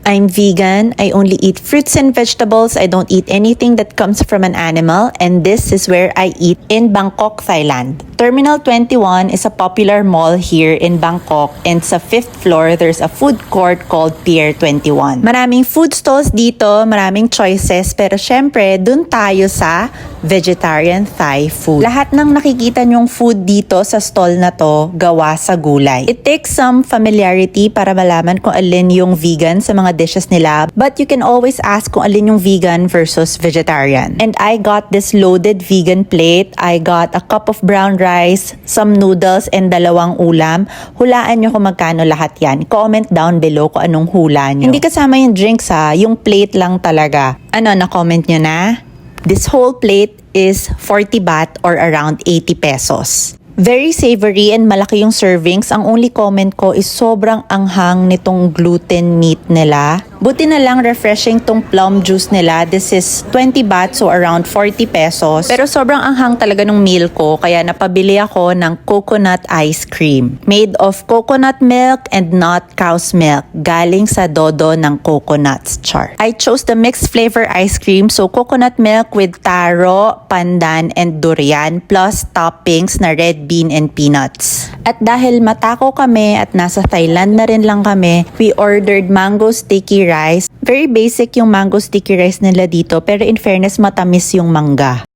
I'm vegan. I only eat fruits and vegetables. I don't eat anything that comes from an animal. And this is where I eat in Bangkok, Thailand. Terminal 21 is a popular mall here in Bangkok. And sa 5th floor, there's a food court called Pier 21. Maraming food stalls dito, maraming choices. Pero syempre, dun tayo sa vegetarian Thai food. Lahat ng nakikita nyong food dito sa stall na to, gawa sa gulay. It takes some familiarity para malaman kung alin yung vegan sa mga dishes nila, but you can always ask kung alin yung vegan versus vegetarian. And I got this loaded vegan plate. I got a cup of brown rice, some noodles, and 2 ulam. Hulaan nyo kung magkano lahat yan. Comment down below kung anong hula nyo. Hindi kasama yung drinks ha, yung plate lang talaga. Ano, na-comment nyo na? This whole plate is 40 baht or around 80 pesos. Very savory and malaki yung servings. Ang only comment ko is sobrang anghang nitong gluten meat nila. Buti na lang refreshing tong plum juice nila. This is 20 baht, so around 40 pesos. Pero sobrang anghang talaga ng meal ko, kaya napabili ako ng coconut ice cream. Made of coconut milk and not cow's milk. Galing sa dodo ng coconuts, char. I chose the mixed flavor ice cream, so coconut milk with taro, pandan, and durian, plus toppings na red bean and peanuts. At dahil matako kami at nasa Thailand na rin lang kami, we ordered mango sticky rice. Very basic yung mango sticky rice nila dito, pero in fairness matamis yung mangga.